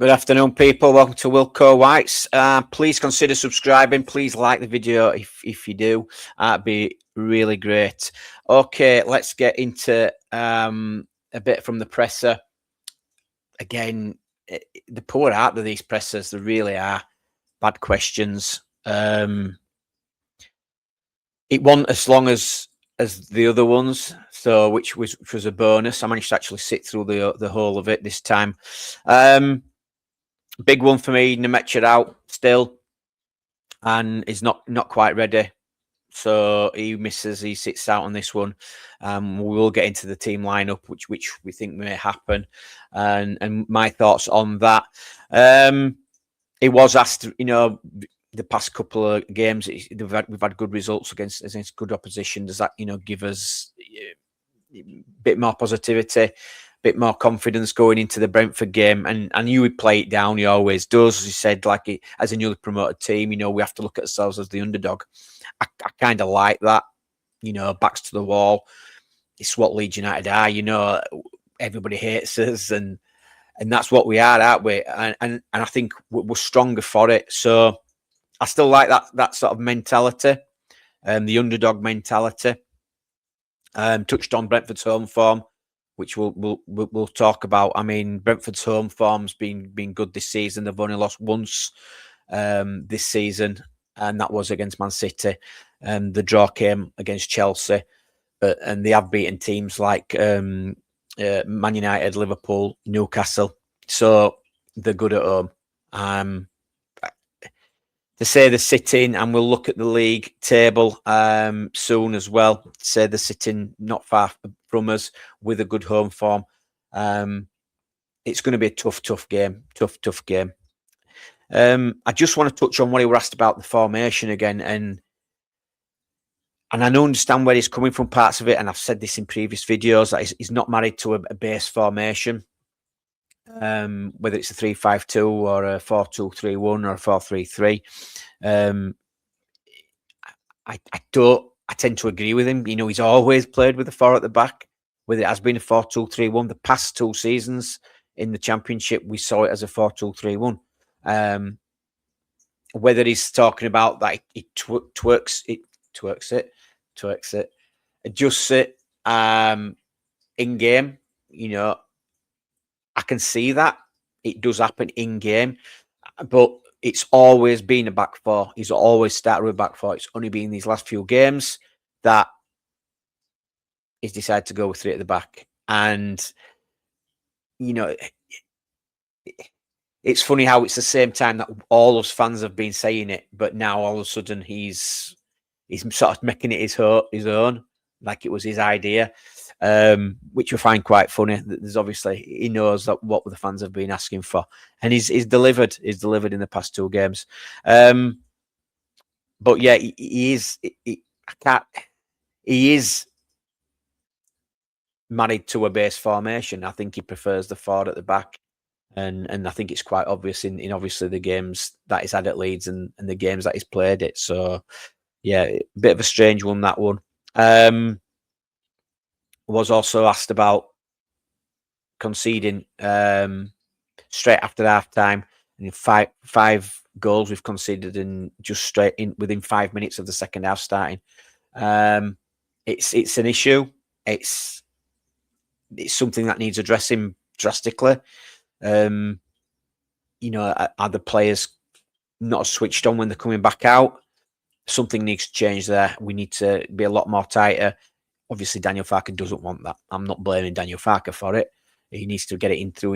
Good afternoon, people. Welcome to Wilco Whites. Please consider subscribing. Please like the video if you do. That'd be really great. Okay, let's get into a bit from the presser. Again, the poor out of these pressers. They really are bad questions. It wasn't as long as the other ones, so which was a bonus. I managed to actually sit through the whole of it this time. Big one for me. Nemetcha out still, and is not quite ready. So he misses. He sits out on this one. We will get into the team lineup, which we think may happen, and my thoughts on that. It was asked, the past couple of games we've had good results against good opposition. Does that give us a bit more positivity? Bit more confidence going into the Brentford game, and I knew he'd play it down. He always does. As he said, as a newly promoted team, we have to look at ourselves as the underdog. I kind of like that, backs to the wall. It's what Leeds United are. Everybody hates us, and that's what we are, aren't we? And I think we're stronger for it. So I still like that sort of mentality, the underdog mentality. Touched on Brentford's home form, which we'll talk about. I mean, Brentford's home form's been good this season. They've only lost once this season, and that was against Man City. The draw came against Chelsea, and they have beaten teams like Man United, Liverpool, Newcastle. So they're good at home. They say they're sitting, and we'll look at the league table soon as well. Say they're sitting not far from us with a good home form. It's going to be a tough game. Tough game. I just want to touch on what he was asked about the formation again, and I understand where he's coming from, parts of it, and I've said this in previous videos, that he's not married to a base formation. Whether it's a 3-5-2 or a 4-2-3-1 or a 4-3-3. I tend to agree with him. He's always played with a 4 at the back, whether it has been a 4-2-3-1. The past 2 seasons in the Championship, we saw it as a 4-2-3-1. Whether he's talking about that he twerks it, adjusts it in game, I can see that it does happen in game, but it's always been a back 4. He's always started with a back 4. It's only been these last few games that he's decided to go with 3 at the back. And, it's funny how it's the same time that all us fans have been saying it, but now all of a sudden he's sort of making it his own, like it was his idea. Which we find quite funny. There's obviously, he knows that what the fans have been asking for, and he's delivered. He's delivered in the past 2 games. But yeah, he is married to a base formation. I think he prefers the 4 at the back, and I think it's quite obvious in obviously the games that he's had at Leeds and the games that he's played it. So yeah, a bit of a strange one, that one. Was also asked about conceding straight after half time, and 5 goals we've conceded in just straight in within 5 minutes of the second half starting. It's an issue. It's something that needs addressing drastically. Are the players not switched on when they're coming back out? Something needs to change there. We need to be a lot more tighter. Obviously, Daniel Farke doesn't want that. I'm not blaming Daniel Farke for it. He needs to get it into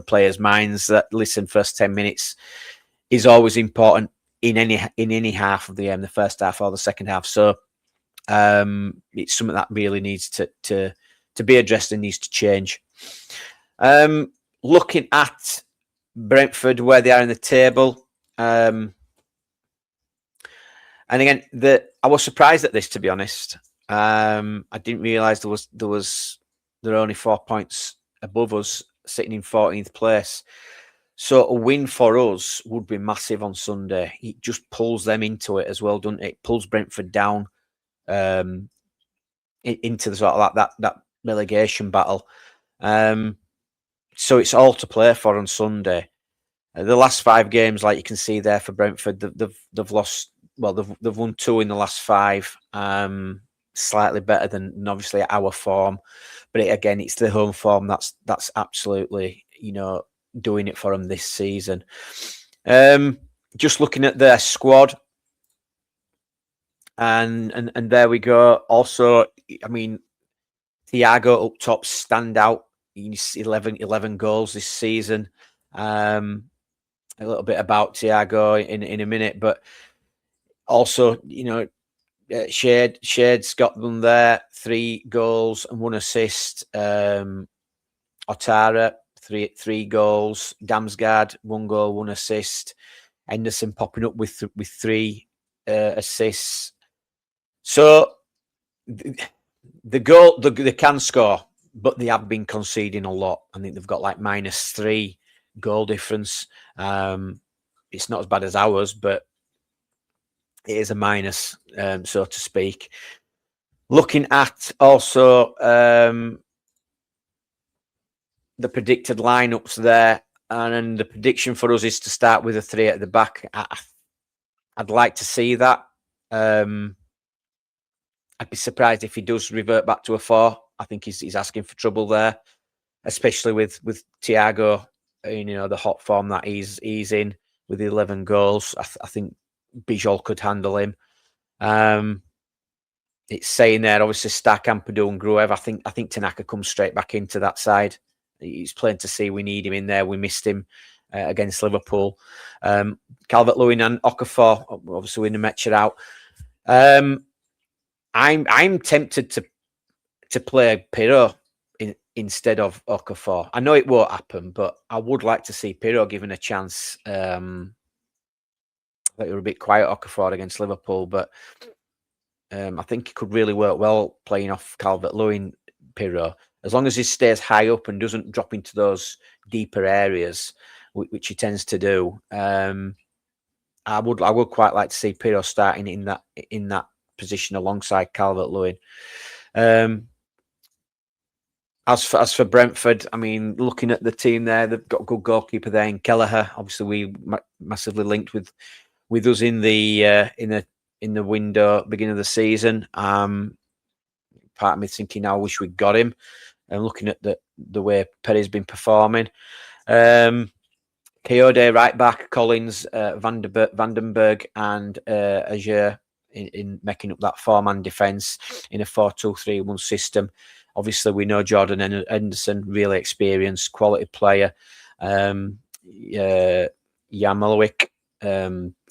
players' minds that, listen, first 10 minutes is always important in any half of the game, the first half or the second half. So it's something that really needs to be addressed and needs to change. Looking at Brentford, where they are in the table. And again, I was surprised at this, to be honest. I didn't realise there are only 4 points above us, sitting in 14th place. So a win for us would be massive on Sunday. It just pulls them into it as well, doesn't it? It pulls Brentford down into the sort of that relegation battle. So it's all to play for on Sunday. The last 5 games, like you can see there for Brentford, they've lost. Well, they've won 2 in the last 5. Slightly better than obviously our form, but again, it's the home form that's absolutely doing it for them this season. Just looking at their squad, and there we go. Also, I mean, Thiago up top, stand out. 11 goals this season. A little bit about Thiago in a minute, but also, Shade's got them there. 3 goals and 1 assist. Otara, three goals. Damsgaard, 1 goal, 1 assist. Henderson popping up with 3 assists. So the goal, they can score, but they have been conceding a lot. I think they've got like -3 goal difference. It's not as bad as ours, but it is a minus, so to speak. Looking at also the predicted lineups there, and the prediction for us is to start with a 3 at the back. I'd like to see that. I'd be surprised if he does revert back to a 4. I think he's asking for trouble there, especially with Thiago, the hot form that he's in with 11 goals. I think Bijol could handle him. It's saying there, obviously, Stark, Ampadu and Gruev. I think Tanaka comes straight back into that side. He's plain to see we need him in there. We missed him against Liverpool. Calvert-Lewin and Okafor, obviously, in the match it out. I'm tempted to play Pirro instead of Okafor. I know it won't happen, but I would like to see Pirro given a chance. They were a bit quiet, Okafor, against Liverpool, but I think it could really work well playing off Calvert-Lewin, Pirro, as long as he stays high up and doesn't drop into those deeper areas, which he tends to do. I would quite like to see Pirro starting in that position alongside Calvert-Lewin. As for Brentford, I mean, looking at the team there, they've got a good goalkeeper there in Kelleher. Obviously, we massively linked with us in the window beginning of the season. Part of me thinking, I wish we'd got him. And looking at the way Perry's been performing, Kayode right back, Collins, Vandenberg, and Azure in making up that 4-man defence in a 4-2-3-1 system. Obviously, we know Jordan Henderson, really experienced, quality player. Yarmolenko,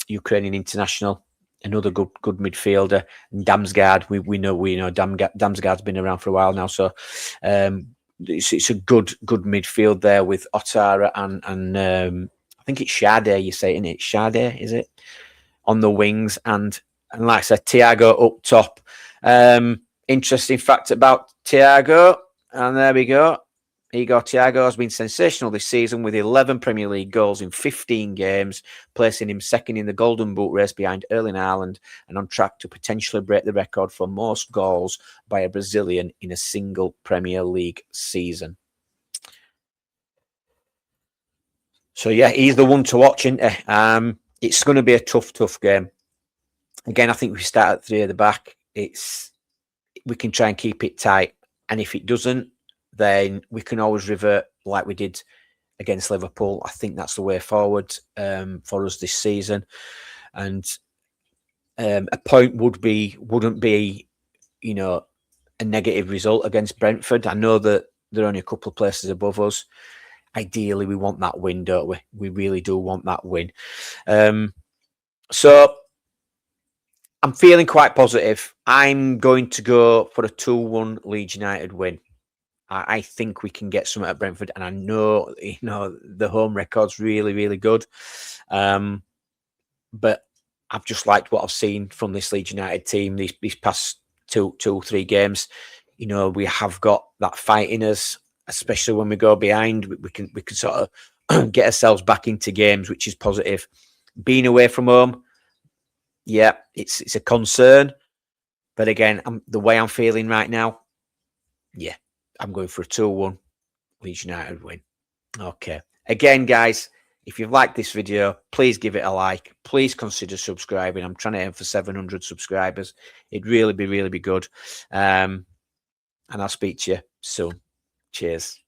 Ukrainian international, another good midfielder. And Damsgaard, we know Damsgaard's been around for a while now, so it's a good midfield there with Otara and I think it's Sade. You say, isn't it? Sade, is it? On the wings, and like I said, Thiago up top. Interesting fact about Thiago, and there we go. Thiago has been sensational this season with 11 Premier League goals in 15 games, placing him second in the Golden Boot race behind Erling Haaland and on track to potentially break the record for most goals by a Brazilian in a single Premier League season. So, yeah, he's the one to watch, isn't he? It's going to be a tough game. Again, I think we start at 3 at the back. We can try and keep it tight. And if it doesn't, then we can always revert like we did against Liverpool. I think that's the way forward for us this season. And a point wouldn't be, a negative result against Brentford. I know that they're only a couple of places above us. Ideally, we want that win, don't we? We really do want that win. So I'm feeling quite positive. I'm going to go for a 2-1 Leeds United win. I think we can get something at Brentford, and I know the home record's really, really good. But I've just liked what I've seen from this Leeds United team these past two or three games. We have got that fight in us, especially when we go behind. We can sort of get ourselves back into games, which is positive. Being away from home, yeah, it's a concern. But again, the way I'm feeling right now, yeah, I'm going for a 2-1 Leeds United win. Okay. Again, guys, if you've liked this video, please give it a like. Please consider subscribing. I'm trying to aim for 700 subscribers. It'd really be good. And I'll speak to you soon. Cheers.